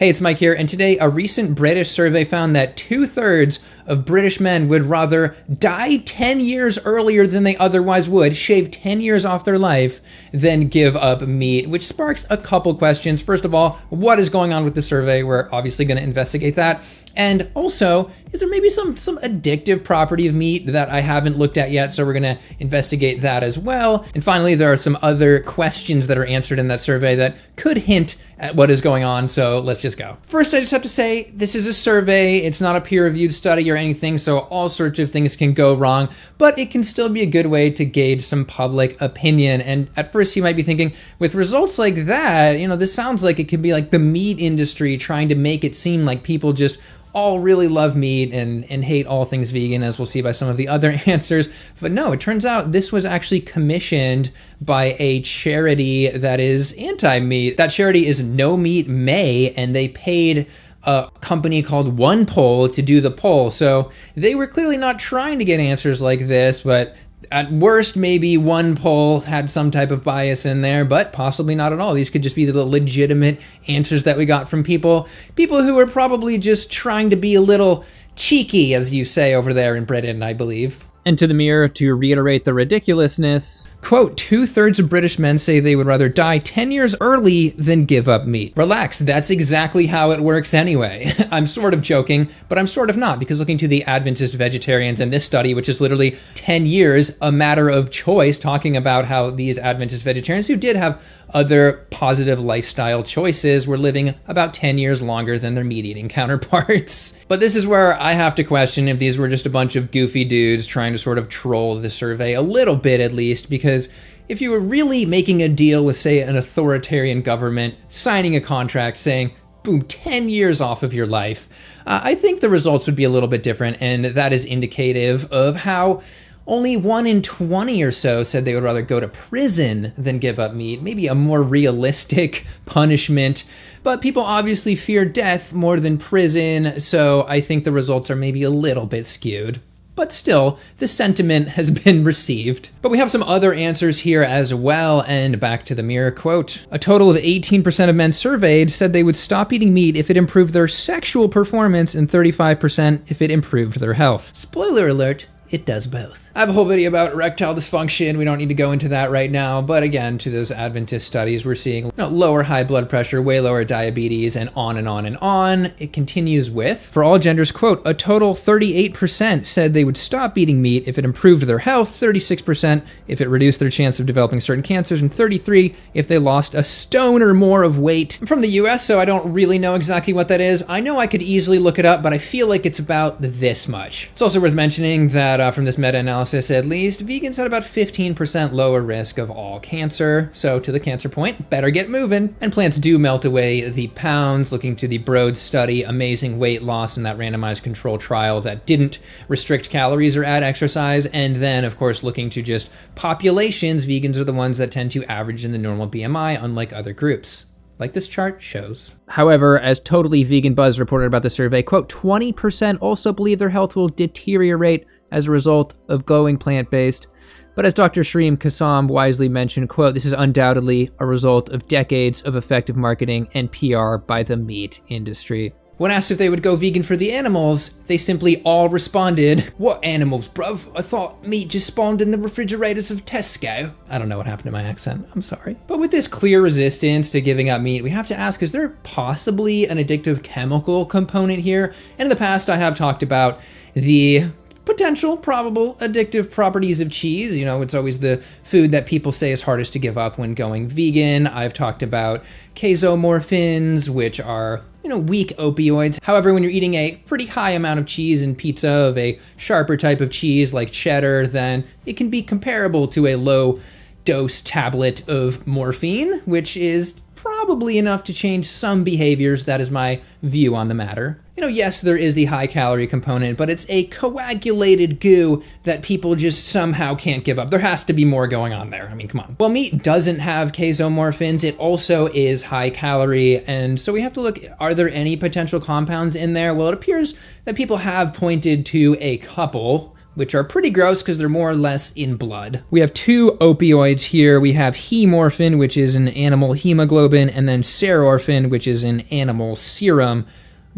Hey, it's Mike here, and today a recent British survey found that 2/3 of British men would rather die 10 years earlier than they otherwise would, shave 10 years off their life, than give up meat, which sparks a couple questions. First of all, what is going on with the survey? We're obviously going to investigate that. And also, is there maybe some addictive property of meat that I haven't looked at yet? So we're going to investigate that as well. And finally, there are some other questions that are answered in that survey that could hint at what is going on. So let's just go. First, I just have to say, this is a survey. It's not a peer-reviewed study or anything, so all sorts of things can go wrong, but it can still be a good way to gauge some public opinion. And at first, you might be thinking, with results like that, this sounds like it could be like the meat industry trying to make it seem like people just all really love meat and hate all things vegan, as we'll see by some of the other answers. But no, it turns out this was actually commissioned by a charity that is anti-meat. That charity is No Meat May, and they paid a company called One Poll to do the poll. So they were clearly not trying to get answers like this, but at worst, maybe one poll had some type of bias in there, but possibly not at all. These could just be the legitimate answers that we got from people who are probably just trying to be a little cheeky, as you say over there in Britain, I believe. And to the Mirror, to reiterate the ridiculousness, quote, 2/3 of British men say they would rather die 10 years early than give up meat. Relax, that's exactly how it works anyway. I'm sort of joking, but I'm sort of not, because looking to the Adventist vegetarians in this study, which is literally 10 years, a matter of choice, talking about how these Adventist vegetarians who did have other positive lifestyle choices were living about 10 years longer than their meat-eating counterparts. But this is where I have to question if these were just a bunch of goofy dudes trying to sort of troll the survey a little bit at least, because if you were really making a deal with, say, an authoritarian government, signing a contract saying, boom, 10 years off of your life, I think the results would be a little bit different, and that is indicative of how only 1 in 20 or so said they would rather go to prison than give up meat, maybe a more realistic punishment. But people obviously fear death more than prison, so I think the results are maybe a little bit skewed. But still, the sentiment has been received. But we have some other answers here as well, and back to the Mirror, quote, a total of 18% of men surveyed said they would stop eating meat if it improved their sexual performance, and 35% if it improved their health. Spoiler alert, it does both. I have a whole video about erectile dysfunction. We don't need to go into that right now. But again, to those Adventist studies, we're seeing lower high blood pressure, way lower diabetes, and on and on and on. It continues with, for all genders, quote, a total 38% said they would stop eating meat if it improved their health, 36% if it reduced their chance of developing certain cancers, and 33% if they lost a stone or more of weight. I'm from the US, so I don't really know exactly what that is. I know I could easily look it up, but I feel like it's about this much. It's also worth mentioning that from this meta-analysis at least, vegans had about 15% lower risk of all cancer. So to the cancer point, better get moving. And plants do melt away the pounds. Looking to the Broad study, amazing weight loss in that randomized control trial that didn't restrict calories or add exercise. And then, of course, looking to just populations, vegans are the ones that tend to average in the normal BMI, unlike other groups, like this chart shows. However, as Totally Vegan Buzz reported about the survey, quote, 20% also believe their health will deteriorate as a result of going plant-based. But as Dr. Shreem Kassam wisely mentioned, quote, this is undoubtedly a result of decades of effective marketing and PR by the meat industry. When asked if they would go vegan for the animals, they simply all responded, what animals, bruv? I thought meat just spawned in the refrigerators of Tesco. I don't know what happened to my accent, I'm sorry. But with this clear resistance to giving up meat, we have to ask, is there possibly an addictive chemical component here? And in the past, I have talked about the potential, probable addictive properties of cheese. It's always the food that people say is hardest to give up when going vegan. I've talked about casomorphins, which are, weak opioids. However, when you're eating a pretty high amount of cheese and pizza of a sharper type of cheese like cheddar, then it can be comparable to a low dose tablet of morphine, which is probably enough to change some behaviors. That is my view on the matter. Yes, there is the high calorie component, but it's a coagulated goo that people just somehow can't give up. There has to be more going on there. I mean, come on. Well, meat doesn't have casomorphins. It also is high calorie. And so we have to look, are there any potential compounds in there? Well, it appears that people have pointed to a couple. which are pretty gross because they're more or less in blood. We have two opioids here. We have hemorphin, which is an animal hemoglobin, and then serorphin, which is an animal serum.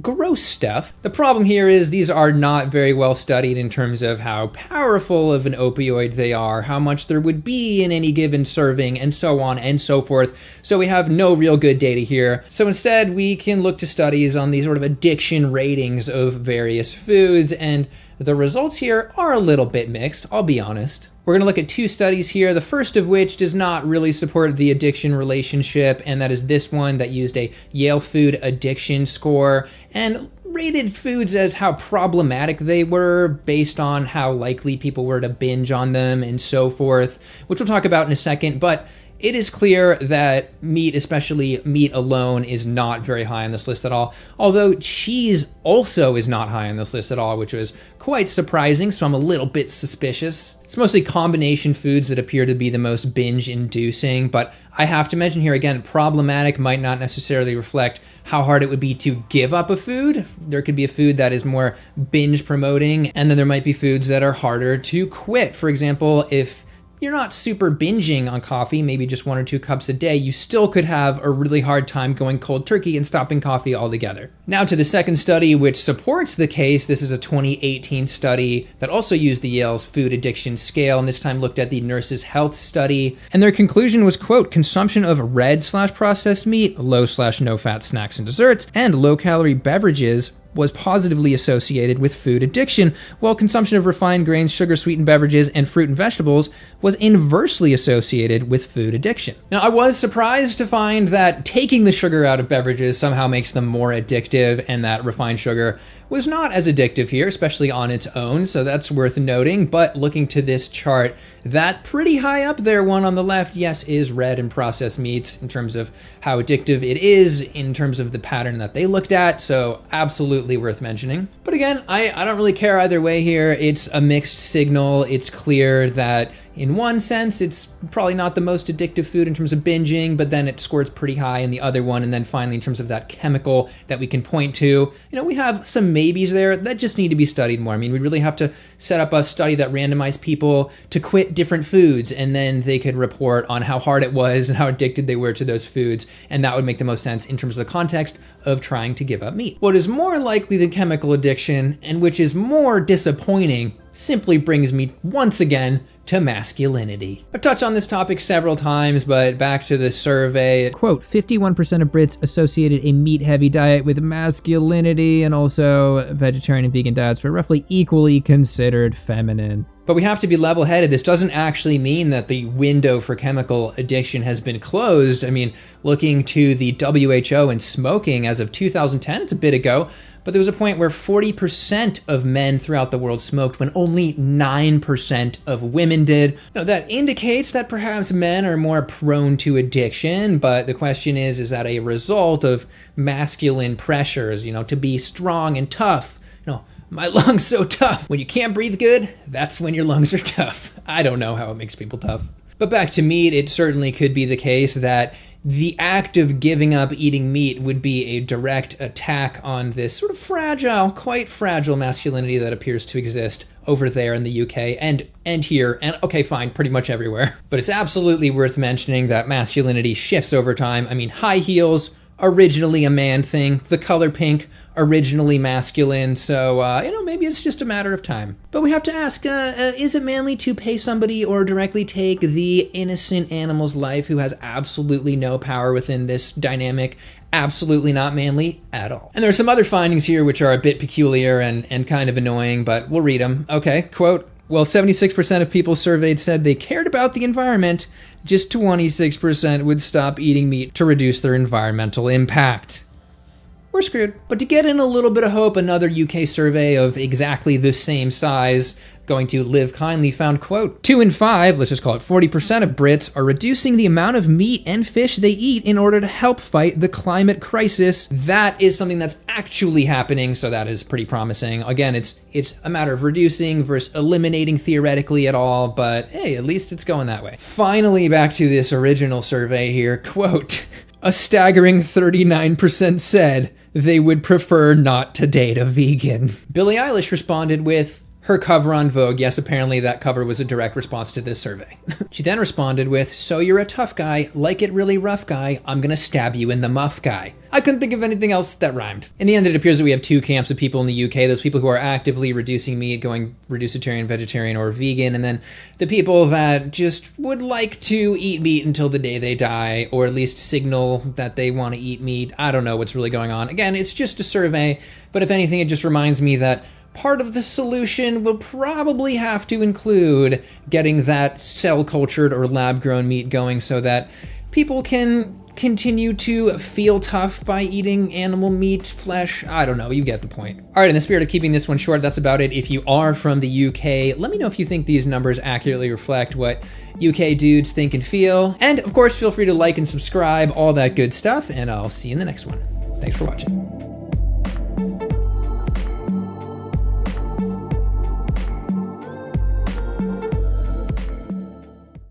Gross stuff. The problem here is these are not very well studied in terms of how powerful of an opioid they are, how much there would be in any given serving, and so on and so forth. So we have no real good data here. So instead, we can look to studies on these sort of addiction ratings of various foods, and the results here are a little bit mixed, I'll be honest. We're going to look at two studies here, the first of which does not really support the addiction relationship, and that is this one that used a Yale Food Addiction Score and rated foods as how problematic they were based on how likely people were to binge on them and so forth, which we'll talk about in a second. But it is clear that meat, especially meat alone, is not very high on this list at all. Although cheese also is not high on this list at all, which was quite surprising, so I'm a little bit suspicious. It's mostly combination foods that appear to be the most binge-inducing, but I have to mention here again, problematic might not necessarily reflect how hard it would be to give up a food. There could be a food that is more binge-promoting, and then there might be foods that are harder to quit. For example, if you're not super binging on coffee, maybe just 1 or 2 cups a day, you still could have a really hard time going cold turkey and stopping coffee altogether. Now to the second study, which supports the case. This is a 2018 study that also used the Yale's food addiction scale, and this time looked at the Nurses' Health Study. And their conclusion was, quote, consumption of red/processed meat, low/no fat snacks and desserts, and low calorie beverages was positively associated with food addiction, while consumption of refined grains, sugar-sweetened beverages, and fruit and vegetables was inversely associated with food addiction. Now, I was surprised to find that taking the sugar out of beverages somehow makes them more addictive, and that refined sugar was not as addictive here, especially on its own, so that's worth noting. But looking to this chart, that pretty high up there one on the left, yes, is red and processed meats in terms of how addictive it is, in terms of the pattern that they looked at, so absolutely worth mentioning. But again, I don't really care either way here. It's a mixed signal. It's clear that in one sense, it's probably not the most addictive food in terms of binging, but then it scores pretty high in the other one. And then finally, in terms of that chemical that we can point to, we have some maybes there that just need to be studied more. I mean, we really have to set up a study that randomized people to quit different foods, and then they could report on how hard it was and how addicted they were to those foods. And that would make the most sense in terms of the context of trying to give up meat. What is more likely than chemical addiction, and which is more disappointing, simply brings me once again to masculinity. I've touched on this topic several times, but back to the survey. Quote, 51% of Brits associated a meat-heavy diet with masculinity, and also vegetarian and vegan diets were roughly equally considered feminine. But we have to be level-headed. This doesn't actually mean that the window for chemical addiction has been closed. I mean, looking to the WHO and smoking as of 2010, it's a bit ago, but there was a point where 40% of men throughout the world smoked when only 9% of women did. Now, that indicates that perhaps men are more prone to addiction, but the question is that a result of masculine pressures, to be strong and tough? My lungs so tough. When you can't breathe good, that's when your lungs are tough. I don't know how it makes people tough. But back to meat, it certainly could be the case that the act of giving up eating meat would be a direct attack on this sort of fragile, quite fragile masculinity that appears to exist over there in the UK and here, and okay, fine, pretty much everywhere. But it's absolutely worth mentioning that masculinity shifts over time. I mean, high heels, originally a man thing. The color pink, originally masculine. So, maybe it's just a matter of time. But we have to ask, is it manly to pay somebody or directly take the innocent animal's life who has absolutely no power within this dynamic? Absolutely not manly at all. And there are some other findings here which are a bit peculiar and kind of annoying, but we'll read them. Okay, quote, well, 76% of people surveyed said they cared about the environment. Just 26% would stop eating meat to reduce their environmental impact. We're screwed. But to get in a little bit of hope, another UK survey of exactly the same size, going to Live Kindly, found, quote, 2 in 5, let's just call it 40% of Brits, are reducing the amount of meat and fish they eat in order to help fight the climate crisis. That is something that's actually happening, so that is pretty promising. Again, it's a matter of reducing versus eliminating theoretically at all, but hey, at least it's going that way. Finally, back to this original survey here, quote, a staggering 39% said they would prefer not to date a vegan. Billie Eilish responded with, her cover on Vogue. Yes, apparently that cover was a direct response to this survey. She then responded with, "So you're a tough guy, like it really rough guy, I'm gonna stab you in the muff guy." I couldn't think of anything else that rhymed. In the end, it appears that we have two camps of people in the UK. Those people who are actively reducing meat, going reducitarian, vegetarian, or vegan, and then the people that just would like to eat meat until the day they die, or at least signal that they want to eat meat. I don't know what's really going on. Again, it's just a survey, but if anything, it just reminds me that part of the solution will probably have to include getting that cell-cultured or lab-grown meat going so that people can continue to feel tough by eating animal meat, flesh. I don't know, you get the point. All right, in the spirit of keeping this one short, that's about it. If you are from the UK, let me know if you think these numbers accurately reflect what UK dudes think and feel. And of course, feel free to like and subscribe, all that good stuff, and I'll see you in the next one. Thanks for watching.